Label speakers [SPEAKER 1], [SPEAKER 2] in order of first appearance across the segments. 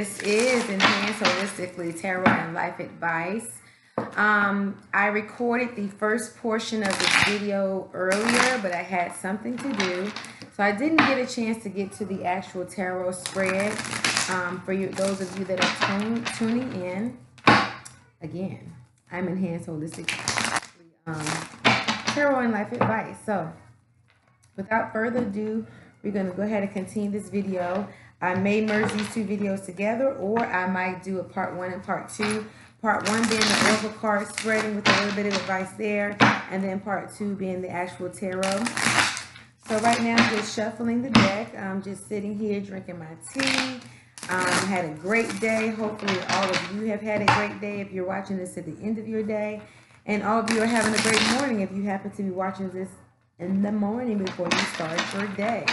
[SPEAKER 1] This is Enhanced Holistically Tarot and Life Advice. I recorded the first portion of this video earlier, but I had something to do. So I didn't get a chance to get to the actual tarot spread. For you, those of you that are tuning in, again, I'm Enhanced Holistically Tarot and Life Advice. So without further ado, we're going to go ahead and continue this video. I may merge these two videos together, or I might do a part 1 and part 2. Part 1 being the oracle card spreading with a little bit of advice there, and then part 2 being the actual tarot. So right now I'm just shuffling the deck. I'm just sitting here drinking my tea. Had a great day. Hopefully all of you have had a great day if you're watching this at the end of your day. And all of you are having a great morning if you happen to be watching this in the morning before you start your day.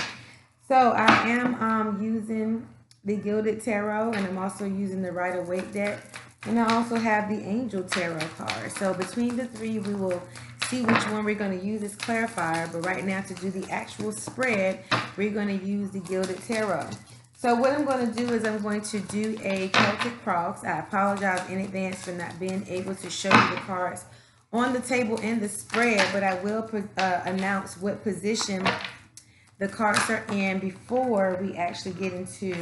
[SPEAKER 1] So I am using the Gilded Tarot, and I'm also using the Rider-Waite deck. And I also have the Angel Tarot card. So between the three, we will see which one we're going to use as clarifier. But right now, to do the actual spread, we're going to use the Gilded Tarot. So what I'm going to do is I'm going to do a Celtic cross. I apologize in advance for not being able to show you the cards on the table in the spread, but I will announce what position the cards are in before we actually get into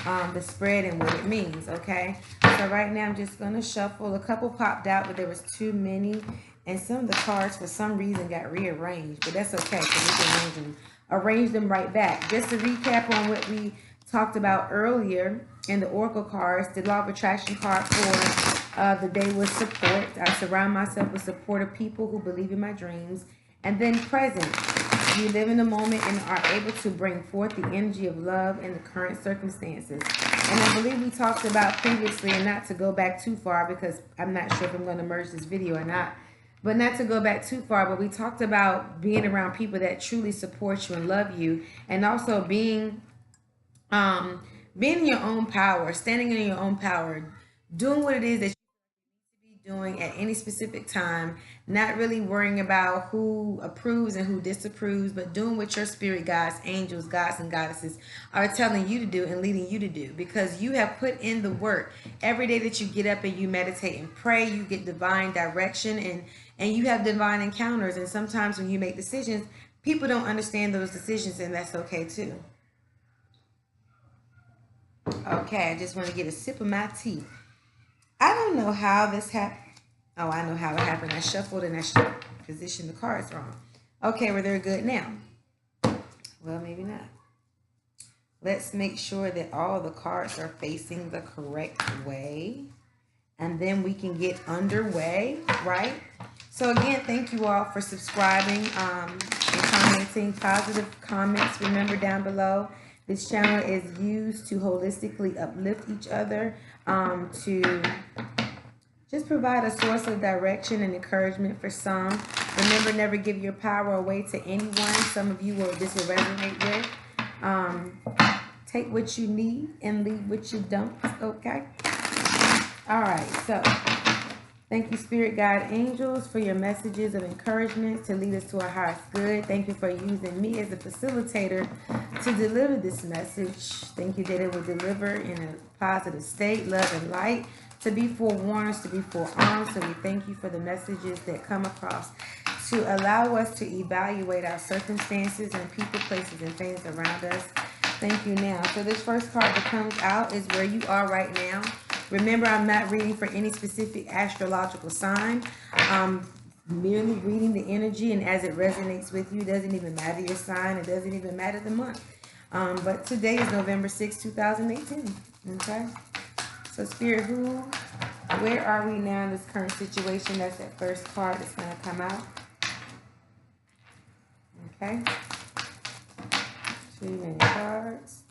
[SPEAKER 1] the spread and what it means, okay? So right now I'm just going to shuffle. A couple popped out, but there was too many, and some of the cards for some reason got rearranged, but that's okay because we can arrange them right back. Just to recap on what we talked about earlier in the oracle cards, the law of attraction card for the day was support. I surround myself with supportive people who believe in my dreams. And then present. You live in the moment and are able to bring forth the energy of love in the current circumstances. And I believe we talked about previously, and not to go back too far because I'm not sure if I'm going to merge this video or not, but not to go back too far, but we talked about being around people that truly support you and love you, and also being in your own power, standing in your own power, doing what it is that doing at any specific time, not really worrying about who approves and who disapproves, but doing what your spirit guides, angels, gods, and goddesses are telling you to do and leading you to do, because you have put in the work. Every day that you get up and you meditate and pray, you get divine direction and you have divine encounters. And sometimes when you make decisions, people don't understand those decisions, and that's okay too. Okay, I just want to get a sip of my tea. I don't know how this happened. Oh, I know how it happened. I shuffled and I positioned the cards wrong. Okay, well, they're good now. Well, maybe not. Let's make sure that all the cards are facing the correct way. And then we can get underway, right? So again, thank you all for subscribing and commenting. Positive comments, remember, down below. This channel is used to holistically uplift each other, to just provide a source of direction and encouragement for some. Remember, never give your power away to anyone. Some of you this will resonate with. Take what you need and leave what you don't, okay? All right, so thank you, Spirit Guide Angels, for your messages of encouragement to lead us to our highest good. Thank you for using me as a facilitator to deliver this message. Thank you that it will deliver in a positive state, love and light, to be forewarned, to be forearmed. So we thank you for the messages that come across to allow us to evaluate our circumstances and people, places, and things around us. Thank you now. So this first card that comes out is where you are right now. Remember, I'm not reading for any specific astrological sign. I'm merely reading the energy, and as it resonates with you, it doesn't even matter your sign. It doesn't even matter the month. But today is November 6, 2018. Okay? So Spirit, where are we now in this current situation? That's that first card that's going to come out. Okay? Too many cards.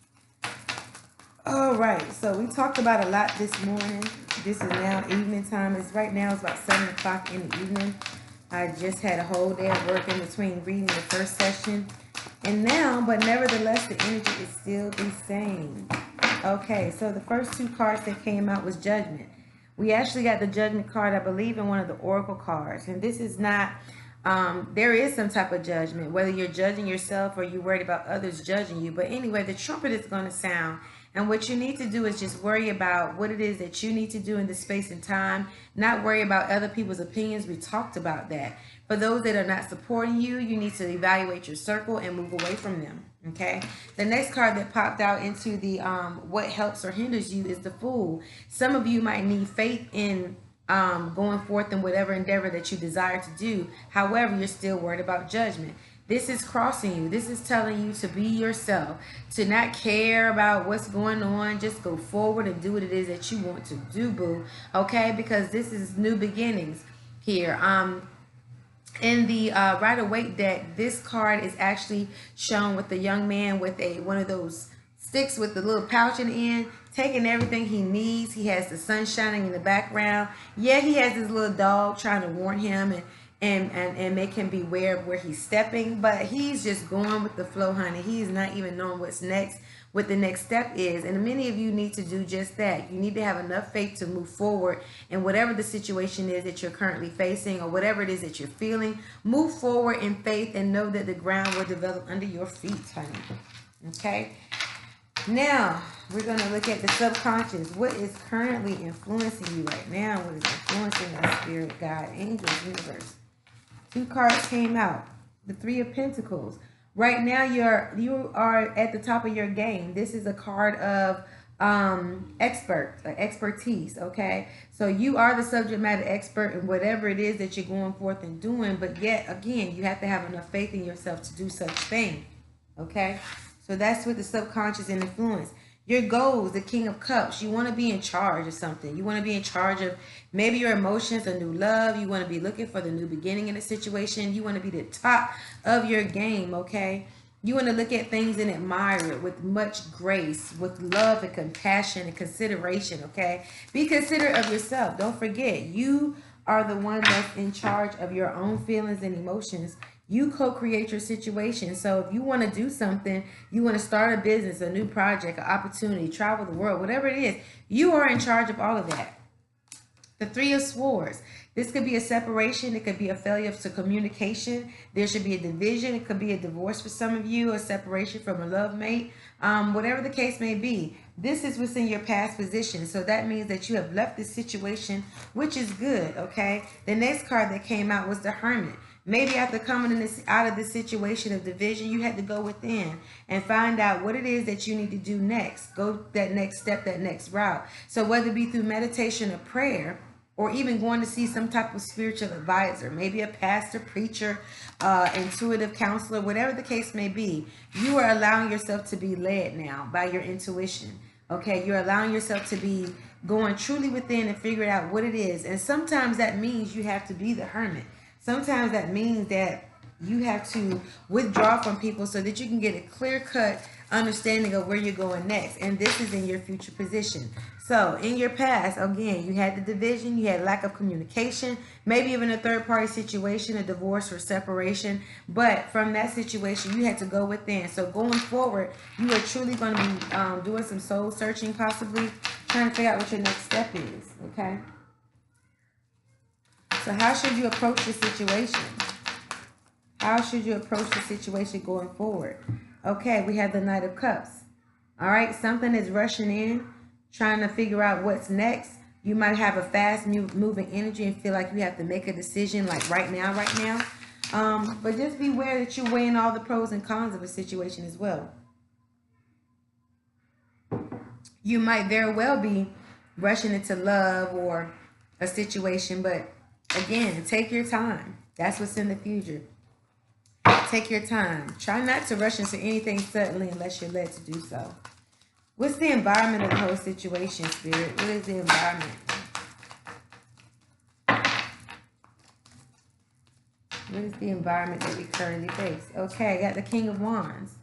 [SPEAKER 1] All right, so we talked about a lot this morning. This is now evening time. Right now it's about 7 o'clock in the evening. I just had a whole day of work in between reading the first session and now, but nevertheless, the energy is still the same. Okay, so the first two cards that came out was Judgment. We actually got the Judgment card, I believe, in one of the Oracle cards. And this is not, there is some type of judgment, whether you're judging yourself or you're worried about others judging you. But anyway, the trumpet is going to sound. And what you need to do is just worry about what it is that you need to do in the space and time, not worry about other people's opinions. We talked about that. For those that are not supporting you, you need to evaluate your circle and move away from them. Okay. The next card that popped out into the what helps or hinders you is the Fool. Some of you might need faith in going forth in whatever endeavor that you desire to do. However, you're still worried about judgment. This is crossing you. This is telling you to be yourself, to not care about what's going on. Just go forward and do what it is that you want to do, boo. Okay? Because this is new beginnings here. In the Rider-Waite deck, this card is actually shown with a young man with one of those sticks with the little pouch in the end, taking everything he needs. He has the sun shining in the background. Yeah, he has this little dog trying to warn him and make him beware of where he's stepping, but he's just going with the flow, honey. He's not even knowing what's next, what the next step is. And many of you need to do just that. You need to have enough faith to move forward in whatever the situation is that you're currently facing, or whatever it is that you're feeling. Move forward in faith and know that the ground will develop under your feet, honey. Okay? Now, we're going to look at the subconscious. What is currently influencing you right now? What is influencing your spirit, God, angels, universe? 2 cards came out. The 3 of Pentacles. Right now, you are at the top of your game. This is a card of expertise, okay? So you are the subject matter expert in whatever it is that you're going forth and doing, but yet, again, you have to have enough faith in yourself to do such thing, okay? So that's what the subconscious and influence. Your goals, the King of Cups. You want to be in charge of something. You want to be in charge of maybe your emotions, a new love. You want to be looking for the new beginning in a situation. You want to be the top of your game, okay? You want to look at things and admire it with much grace, with love and compassion and consideration, okay? Be considerate of yourself. Don't forget, you are the one that's in charge of your own feelings and emotions. You co-create your situation. So if you want to do something, you want to start a business, a new project, an opportunity, travel the world, whatever it is, you are in charge of all of that. The 3 of Swords. This could be a separation. It could be a failure to communication. There should be a division. It could be a divorce for some of you, a separation from a love mate. Whatever the case may be, this is what's in your past position. So that means that you have left this situation, which is good, okay? The next card that came out was the Hermit. Maybe after coming out of this situation of division, you had to go within and find out what it is that you need to do next. Go that next step, that next route. So whether it be through meditation or prayer, or even going to see some type of spiritual advisor, maybe a pastor, preacher, intuitive counselor, whatever the case may be, you are allowing yourself to be led now by your intuition. Okay, you're allowing yourself to be going truly within and figuring out what it is. And sometimes that means you have to be the hermit. Sometimes that means that you have to withdraw from people so that you can get a clear-cut understanding of where you're going next. And this is in your future position. So in your past, again, you had the division, you had lack of communication, maybe even a third-party situation, a divorce or separation. But from that situation, you had to go within. So going forward, you are truly going to be doing some soul searching, possibly trying to figure out what your next step is, okay? So how should you approach the situation? How should you approach the situation going forward? Okay, we have the Knight of Cups. All right, something is rushing in, trying to figure out what's next. You might have a fast moving energy and feel like you have to make a decision like right now. But just beware that you're weighing all the pros and cons of a situation as well. You might very well be rushing into love or a situation, but again, take your time. That's what's in the future. Take your time. Try not to rush into anything suddenly unless you're led to do so. What's the environment of the whole situation, Spirit? What is the environment? What is the environment that we currently face? Okay, I got the King of Wands.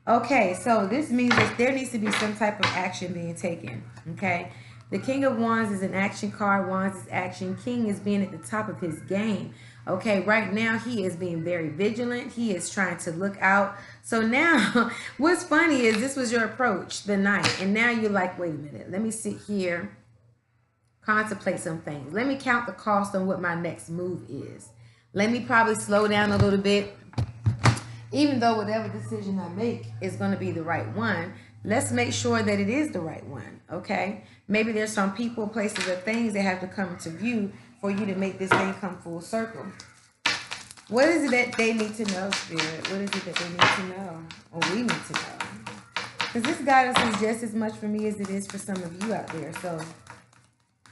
[SPEAKER 1] Okay, so this means that there needs to be some type of action being taken. Okay. The King of Wands is an action card. Wands is action. King is being at the top of his game. Okay, right now he is being very vigilant. He is trying to look out. So now, what's funny is this was your approach, the Knight. And now you're like, wait a minute. Let me sit here, contemplate some things. Let me count the cost on what my next move is. Let me probably slow down a little bit. Even though whatever decision I make is going to be the right one, let's make sure that it is the right one, okay? Maybe there's some people, places, or things that have to come to view for you to make this thing come full circle. What is it that they need to know, Spirit? What is it that they need to know, or we need to know? Because this guidance is just as much for me as it is for some of you out there. So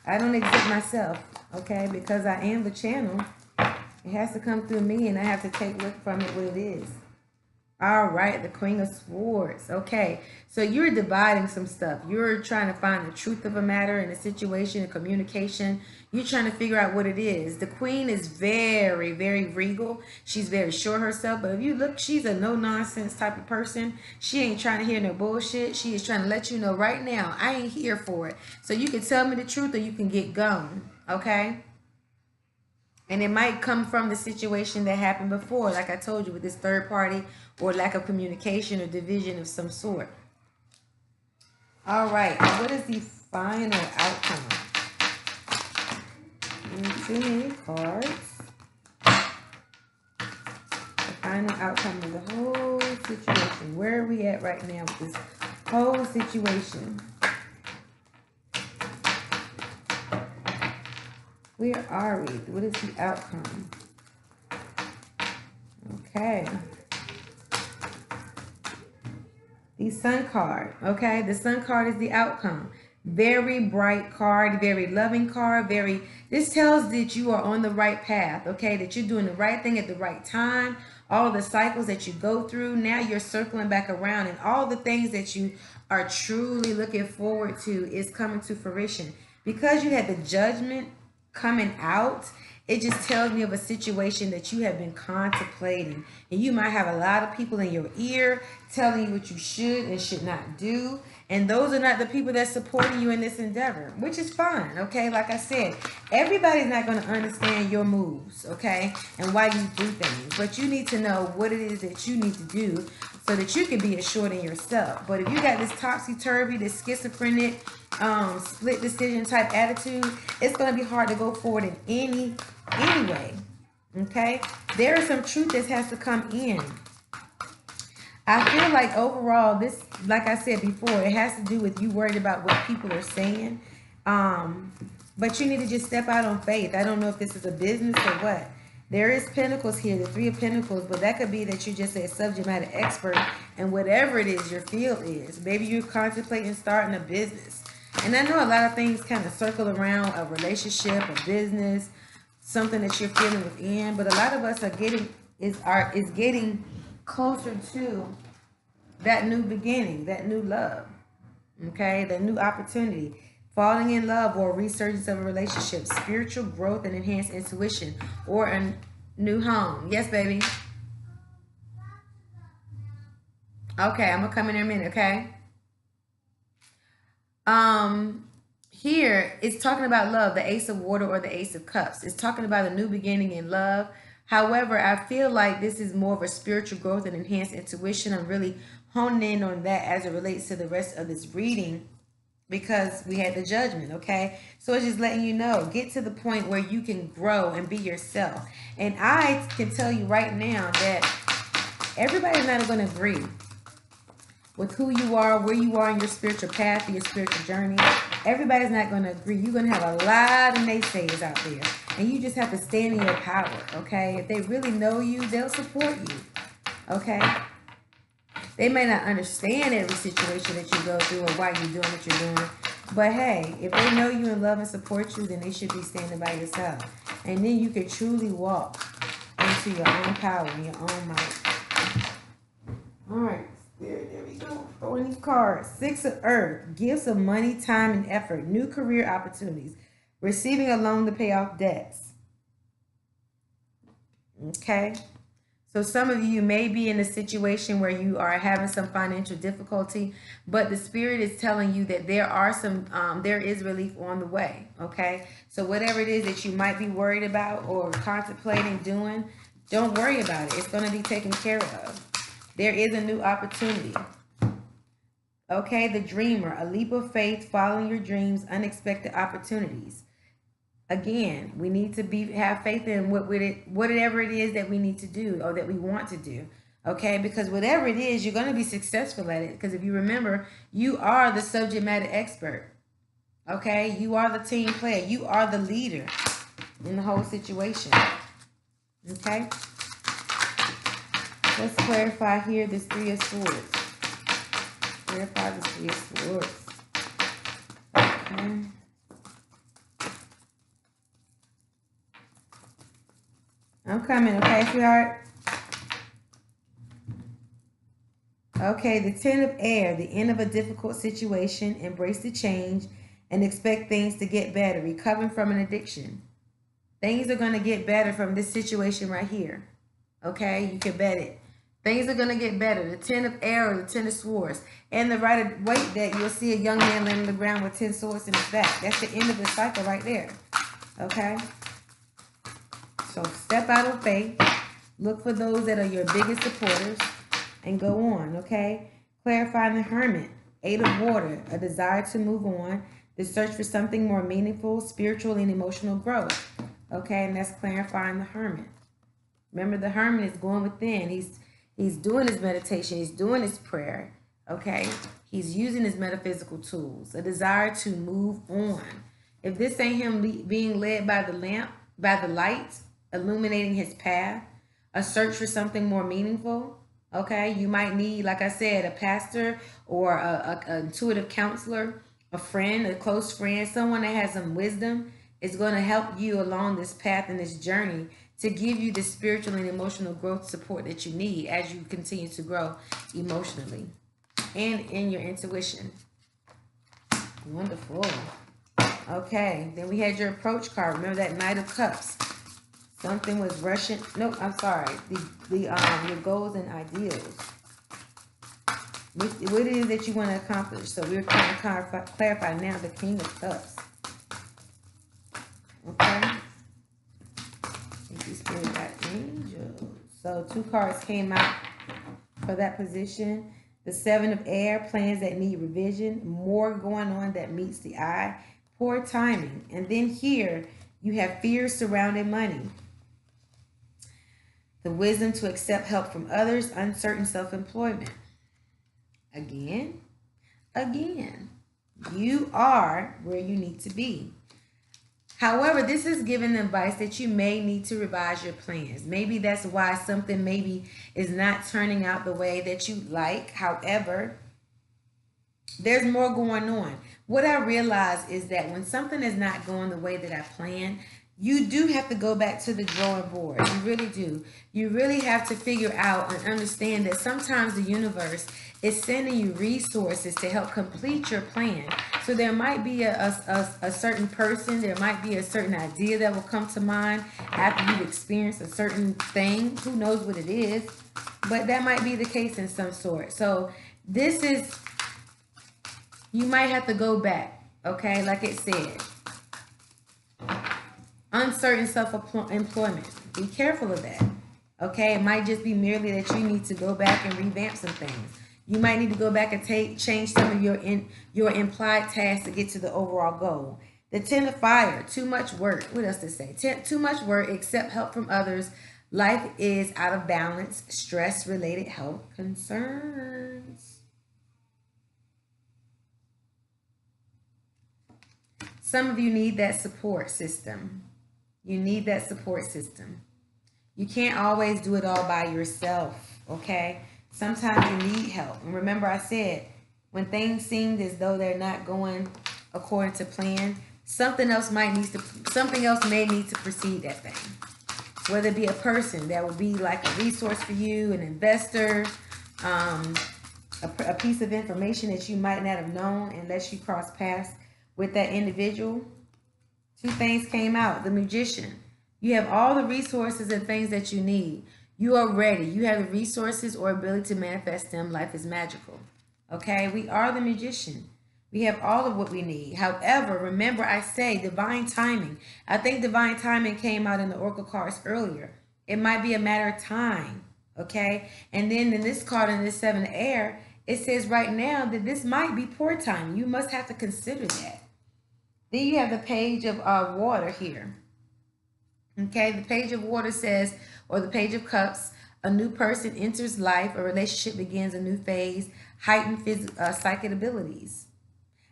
[SPEAKER 1] I don't exempt myself, okay? Because I am the channel. It has to come through me, and I have to take from it what it is. All right, the Queen of Swords. Okay, so you're dividing some stuff. You're trying to find the truth of a matter in a situation, a communication. You're trying to figure out what it is. The Queen is very, very regal. She's very sure herself. But if you look, she's a no-nonsense type of person. She ain't trying to hear no bullshit. She is trying to let you know right now, I ain't here for it. So you can tell me the truth or you can get gone, okay? And it might come from the situation that happened before, like I told you, with this third party or lack of communication or division of some sort. All right, what is the final outcome? Too many cards. The final outcome of the whole situation. Where are we at right now with this whole situation? Where are we? What is the outcome? Okay. The Sun card. Okay, the Sun card is the outcome. Very bright card, very loving card, this tells that you are on the right path, okay? That you're doing the right thing at the right time. All the cycles that you go through, now you're circling back around, and all the things that you are truly looking forward to is coming to fruition. Because you had the Judgment coming out, it just tells me of a situation that you have been contemplating, and you might have a lot of people in your ear telling you what you should and should not do, and those are not the people that's supporting you in this endeavor, which is fine, okay? Like I said, everybody's not going to understand your moves, okay, and why you do things, but you need to know what it is that you need to do so that you can be assured in yourself. But if you got this topsy-turvy, this schizophrenic, split decision type attitude, it's going to be hard to go forward in any way, okay? There is some truth that has to come in. I feel like overall, this, like I said before, it has to do with you worried about what people are saying. But you need to just step out on faith. I don't know if this is a business or what. There is Pentacles here, the Three of Pentacles, but that could be that you're just a subject matter expert in whatever it is your field is. Maybe you're contemplating starting a business. And I know a lot of things kind of circle around a relationship, a business, something that you're feeling within. But a lot of us are getting closer to that new beginning, that new love, okay, that new opportunity, falling in love or resurgence of a relationship, spiritual growth and enhanced intuition, or a new home. Yes, baby. Okay, I'm gonna come in a minute, okay? Here it's talking about love, the Ace of Water or the Ace of Cups. It's talking about a new beginning in love. However, I feel like this is more of a spiritual growth and enhanced intuition. I'm really honing in on that as it relates to the rest of this reading, because we had the Judgment, okay? So it's just letting you know, get to the point where you can grow and be yourself. And I can tell you right now that everybody's not going to agree with who you are, where you are in your spiritual path, your spiritual journey. Everybody's not going to agree. You're going to have a lot of naysayers out there. And you just have to stand in your power, okay? If they really know you, they'll support you, okay? They may not understand every situation that you go through or why you're doing what you're doing. But hey, if they know you and love and support you, then they should be standing by your side. And then you can truly walk into your own power and your own might. All right, Spirit, there we go. Throwing these cards. Six of Earth, gifts of money, time, and effort, new career opportunities, receiving a loan to pay off debts. Okay. So some of you may be in a situation where you are having some financial difficulty, but the Spirit is telling you that there are there is relief on the way, okay? So whatever it is that you might be worried about or contemplating doing, don't worry about it. It's going to be taken care of. There is a new opportunity. Okay, the Dreamer, a leap of faith, following your dreams, unexpected opportunities. Again, we need to have faith in whatever it is that we need to do or that we want to do. Okay, because whatever it is, you're going to be successful at it. Because if you remember, you are the subject matter expert. Okay, you are the team player. You are the leader in the whole situation. Okay, let's clarify here this Three of Swords. Clarify this Three of Swords. Okay. I'm coming, okay, sweetheart? Okay, the Ten of Air, the end of a difficult situation, embrace the change, and expect things to get better. Recovering from an addiction. Things are going to get better from this situation right here. Okay, you can bet it. Things are going to get better. The Ten of Air or the Ten of Swords. And the right of weight that you'll see a young man laying on the ground with 10 swords in his back. That's the end of the cycle right there. Okay? So step out of faith. Look for those that are your biggest supporters. And go on, okay? Clarifying the Hermit. Eight of Water. A desire to move on. The search for something more meaningful, spiritual, and emotional growth. Okay, and that's clarifying the Hermit. Remember, the Hermit is going within. He's doing his meditation. He's doing his prayer. Okay, he's using his metaphysical tools. A desire to move on. If this ain't him being led by the lamp, by the light, illuminating his path, a search for something more meaningful. Okay, you might need, like I said, a pastor or a intuitive counselor, a friend, a close friend, someone that has some wisdom is going to help you along this path and this journey to give you the spiritual and emotional growth support that you need as you continue to grow emotionally and in your intuition. Wonderful. Okay, then we had your approach card. Remember that Knight of Cups. Something was rushing. No, I'm sorry. Your goals and ideals. What it is that you want to accomplish. So we're trying to clarify now the King of Cups. Okay. Thank you, Spirit, God, Angels. So 2 cards came out for that position. The Seven of Air, plans that need revision. More going on that meets the eye. Poor timing. And then here you have fears surrounding money. The wisdom to accept help from others. Uncertain self-employment. Again. You are where you need to be. However, this is giving advice that you may need to revise your plans. Maybe that's why something maybe is not turning out the way that you like. However, there's more going on. What I realize is that when something is not going the way that I planned, you do have to go back to the drawing board. You really do. You really have to figure out and understand that sometimes the universe is sending you resources to help complete your plan. So there might be a certain person, there might be a certain idea that will come to mind after you've experienced a certain thing. Who knows what it is? But that might be the case in some sort. So this is, you might have to go back, okay? Like it said. Uncertain self-employment. Be careful of that. Okay, it might just be merely that you need to go back and revamp some things. You might need to go back and change some of your implied tasks to get to the overall goal. The Ten of Fire, too much work. What else to say? Too much work, accept help from others. Life is out of balance. Stress-related health concerns. Some of you need that support system. You need that support system. You can't always do it all by yourself, okay? Sometimes you need help. And remember I said, when things seem as though they're not going according to plan, something else may need to precede that thing. Whether it be a person that would be like a resource for you, an investor, a piece of information that you might not have known unless you cross paths with that individual. 2 things came out. The Magician. You have all the resources and things that you need. You are ready. You have the resources or ability to manifest them. Life is magical. Okay? We are the Magician. We have all of what we need. However, remember I say divine timing. I think divine timing came out in the Oracle cards earlier. It might be a matter of time. Okay? And then in this card, in this Seven of Air, it says right now that this might be poor timing. You must have to consider that. Then you have the Page of Water here. Okay, the Page of Water says, or the Page of Cups, A new person enters life. A relationship begins a new phase. Heightened psychic abilities.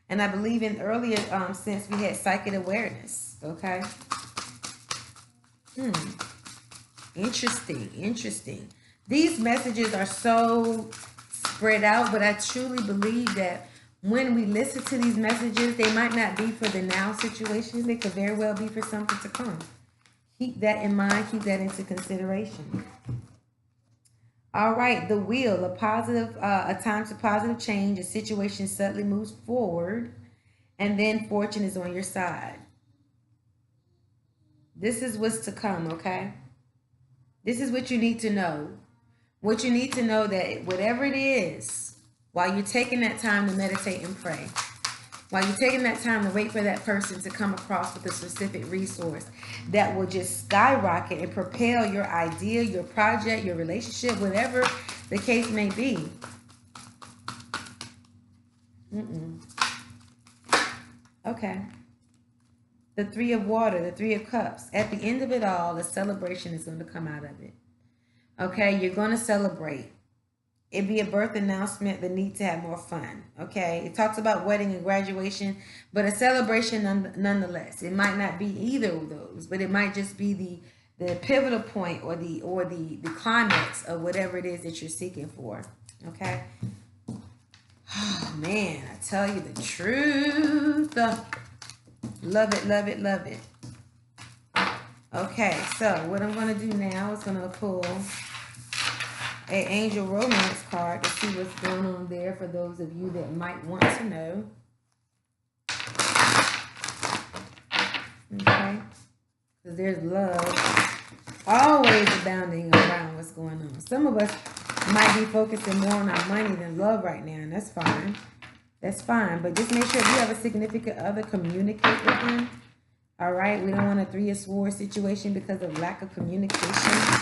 [SPEAKER 1] And I believe in earlier since we had psychic awareness. Okay. Interesting. These messages are so spread out, but I truly believe that when we listen to these messages, they might not be for the now situations. They could very well be for something to come. Keep that in mind. Keep that into consideration. All right, the wheel, a time to positive change. A situation suddenly moves forward, and then fortune is on your side. This is what's to come, okay? This is what you need to know. What you need to know that whatever it is, while you're taking that time to meditate and pray, while you're taking that time to wait for that person to come across with a specific resource that will just skyrocket and propel your idea, your project, your relationship, whatever the case may be. Okay. The Three of Water, the Three of Cups. At the end of it all, a celebration is going to come out of it. Okay, you're going to celebrate. It'd be a birth announcement, the need to have more fun. Okay, it talks about wedding and graduation, but a celebration nonetheless. It might not be either of those, but it might just be the pivotal point or the climax of whatever it is that you're seeking for. Okay. Oh man, I tell you the truth. Love it, love it, love it. Okay, so what I'm going to do now is going to pull an Angel Romance card to see what's going on there for those of you that might want to know. Okay, because there's love always abounding around what's going on. Some of us might be focusing more on our money than love right now, and that's fine. That's fine, but just make sure if you have a significant other, communicate with them. All right, we don't want a Three of Swords situation because of lack of communication.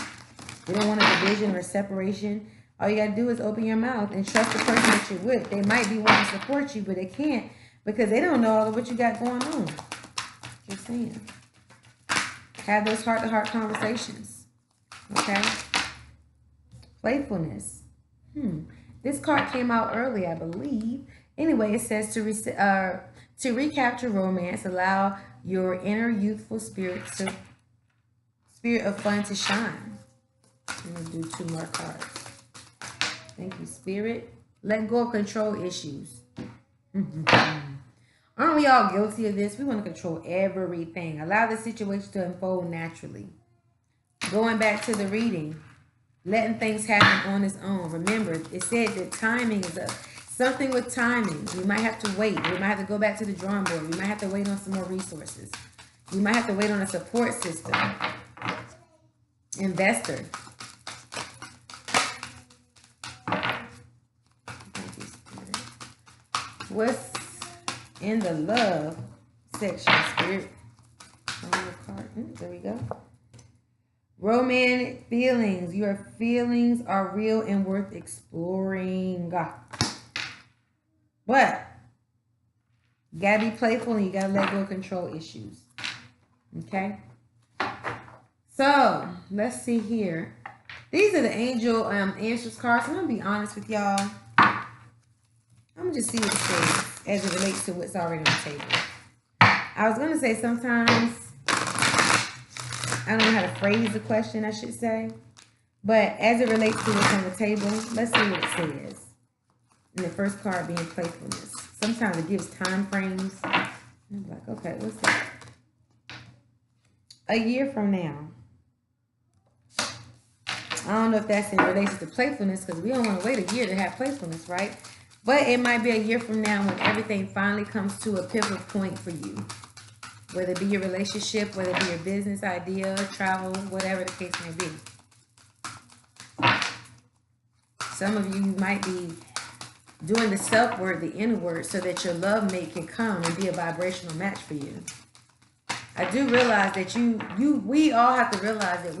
[SPEAKER 1] We don't want a division or separation. All you got to do is open your mouth and trust the person that you're with. They might be wanting to support you, but they can't because they don't know all of what you got going on. Just saying. Have those heart-to-heart conversations. Okay? Playfulness. This card came out early, I believe. Anyway, it says to recapture romance, allow your inner youthful spirit of fun to shine. I'm going to do 2 more cards. Thank you, Spirit. Let go of control issues. Aren't we all guilty of this? We want to control everything. Allow the situation to unfold naturally. Going back to the reading, letting things happen on its own. Remember, it said that timing is something with timing. You might have to wait. We might have to go back to the drawing board. We might have to wait on some more resources. You might have to wait on a support system. Investor. What's in the love section, Spirit? There we go. Romantic feelings. Your feelings are real and worth exploring. But you gotta be playful and you gotta let go of control issues. Okay? So, let's see here. These are the angel answers cards. I'm gonna be honest with y'all. I'm gonna just see what it says as it relates to what's already on the table. I was gonna say sometimes I don't know how to phrase the question, I should say. But as it relates to what's on the table, let's see what it says. And the first card being playfulness. Sometimes it gives time frames. I'm like, okay, what's that? A year from now. I don't know if that's in relation to playfulness because we don't want to wait a year to have playfulness, right? But it might be a year from now when everything finally comes to a pivotal point for you. Whether it be your relationship, whether it be your business idea, travel, whatever the case may be. Some of you might be doing the self-work, the inner work, so that your love mate can come and be a vibrational match for you. I do realize that we all have to realize that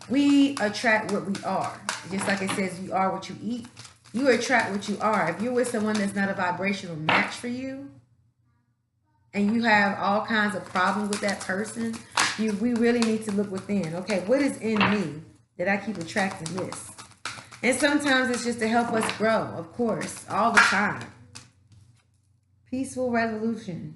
[SPEAKER 1] we attract what we are. Just like it says, you are what you eat. You attract what you are. If you're with someone that's not a vibrational match for you, and you have all kinds of problems with that person, we really need to look within. Okay, what is in me that I keep attracting this. And sometimes it's just to help us grow, of course, all the time. Peaceful resolution.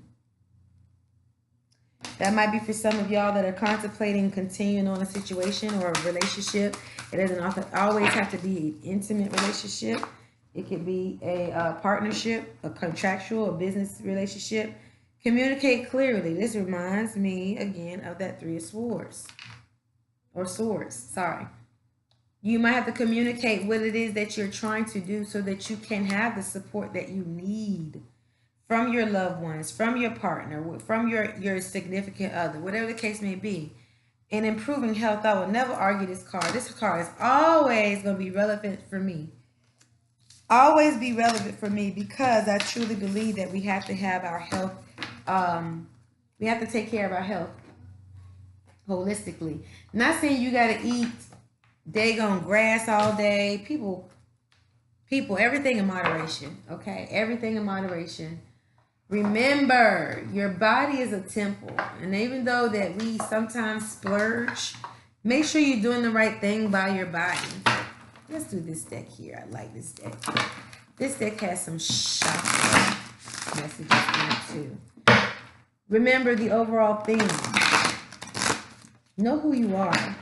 [SPEAKER 1] That might be for some of y'all that are contemplating continuing on a situation or a relationship. It doesn't always have to be an intimate relationship. It could be a partnership, a contractual, a business relationship. Communicate clearly. This reminds me, again, of that Three of Swords. Or Swords, sorry. You might have to communicate what it is that you're trying to do so that you can have the support that you need from your loved ones, from your partner, from your significant other, whatever the case may be. In improving health, I will never argue this card. This card is always going to be relevant for me. Always be relevant for me because I truly believe that we have to have our health. We have to take care of our health holistically. Not saying you got to eat daggone grass all day. People, everything in moderation, okay? Everything in moderation. Remember, your body is a temple. And even though that we sometimes splurge, make sure you're doing the right thing by your body. Let's do this deck here. I like this deck. This deck has some chakra messages in it too. Remember the overall theme. Know who you are.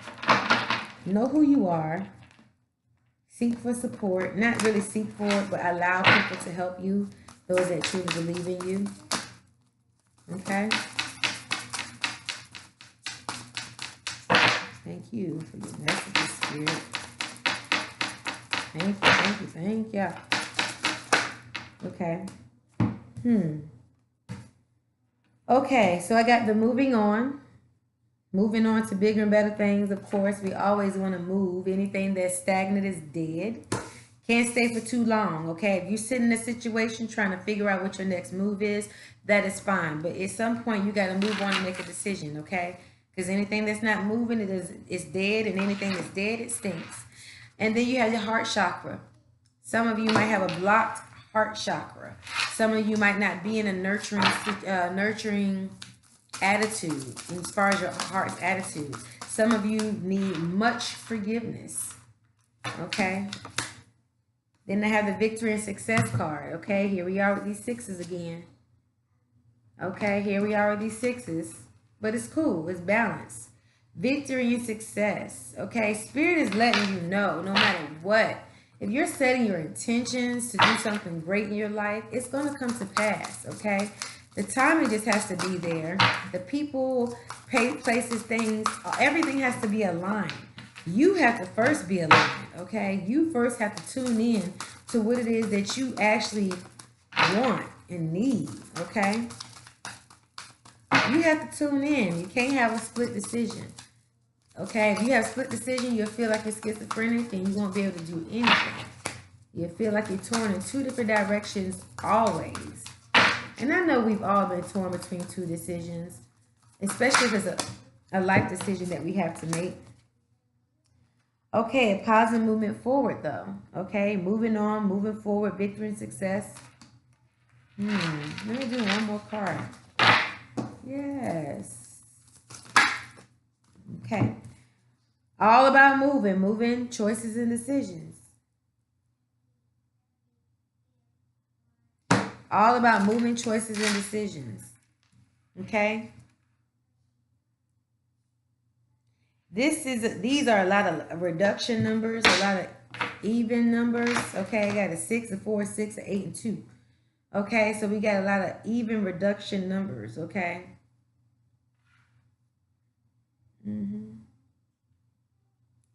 [SPEAKER 1] Know who you are. Seek for support. Not really seek for it, but allow people to help you. Those that truly believe in you. Okay? Thank you for your messages, Spirit. Thank you, thank you, thank you. Okay. Okay, so I got the moving on. Moving on to bigger and better things, of course. We always want to move. Anything that's stagnant is dead. Can't stay for too long, okay? If you sit in a situation trying to figure out what your next move is, that is fine. But at some point, you got to move on and make a decision, okay? Because anything that's not moving, it's dead. And anything that's dead, it stinks. And then you have your heart chakra. Some of you might have a blocked heart chakra. Some of you might not be in a nurturing attitude as far as your heart's attitude. Some of you need much forgiveness, okay? Then I have the victory and success card. Okay, here we are with these sixes again. Okay, here we are with these sixes. But it's cool. It's balanced. Victory and success. Okay, Spirit is letting you know, no matter what, if you're setting your intentions to do something great in your life, it's going to come to pass. Okay, the timing just has to be there. The people, places, things, everything has to be aligned. You have to first be aligned, okay? You first have to tune in to what it is that you actually want and need, okay? You have to tune in. You can't have a split decision, okay? If you have a split decision, you'll feel like you're schizophrenic and you won't be able to do anything. You'll feel like you're torn in two different directions always. And I know we've all been torn between two decisions, especially if it's a life decision that we have to make. Okay, a positive movement forward though. Okay, moving on, moving forward, victory and success. Let me do one more card. Yes. Okay. All about moving, choices and decisions. All about moving, choices and decisions. Okay. These are a lot of reduction numbers, a lot of even numbers. Okay, I got a 6, a 4, 6, a 8, and 2. Okay, so we got a lot of even reduction numbers. Okay.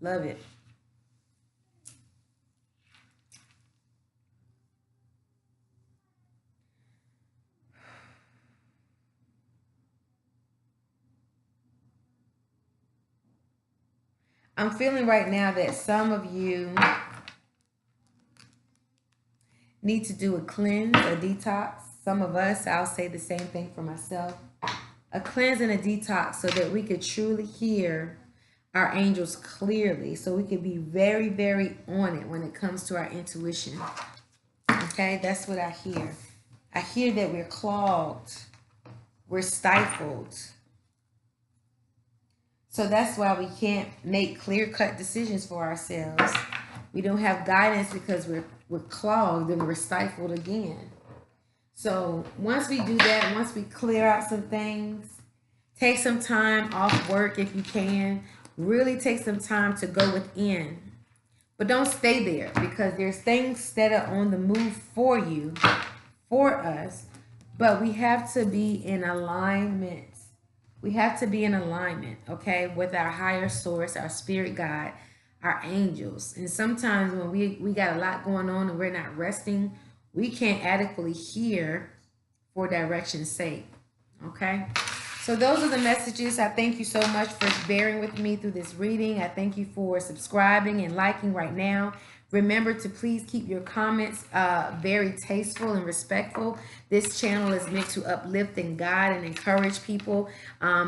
[SPEAKER 1] Love it. I'm feeling right now that some of you need to do a cleanse, a detox. Some of us, I'll say the same thing for myself. A cleanse and a detox so that we could truly hear our angels clearly. So we could be very, very on it when it comes to our intuition. Okay, that's what I hear. I hear that we're clogged. We're stifled. So that's why we can't make clear-cut decisions for ourselves. We don't have guidance because we're clogged and we're stifled again. So once we do that, once we clear out some things, take some time off work if you can. Really take some time to go within. But don't stay there, because there's things that are on the move for you, for us. But we have to be in alignment. We have to be in alignment, okay, with our higher source, our spirit guide, our angels. And sometimes when we got a lot going on and we're not resting, we can't adequately hear for direction's sake. Okay. So those are the messages. I thank you so much for bearing with me through this reading. I thank you for subscribing and liking right now. Remember to please keep your comments very tasteful and respectful. This channel is meant to uplift and guide and encourage people.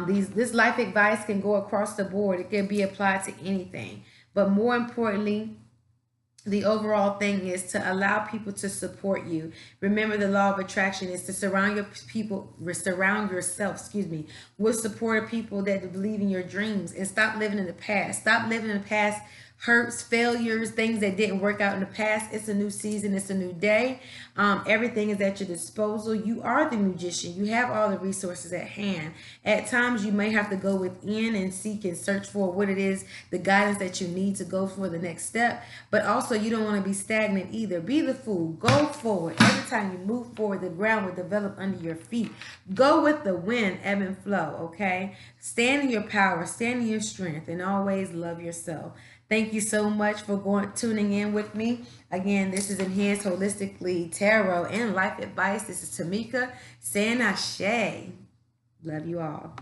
[SPEAKER 1] This life advice can go across the board. It can be applied to anything. But more importantly, the overall thing is to allow people to support you. Remember, the law of attraction is to surround yourself, with supportive people that believe in your dreams, and stop living in the past. Stop living in the past hurts, failures, things that didn't work out in the past. It's a new season. It's a new day. Everything is at your disposal. You are the magician. You have all the resources at hand. At times, you may have to go within and seek and search for what it is, the guidance that you need to go for the next step. But also, you don't want to be stagnant either. Be the fool. Go forward. Every time you move forward, the ground will develop under your feet. Go with the wind, ebb and flow, okay? Stand in your power. Stand in your strength. And always love yourself. Thank you so much for tuning in with me. Again, this is Enhanced Holistically Tarot and Life Advice. This is Tamika saying Ashe. Love you all.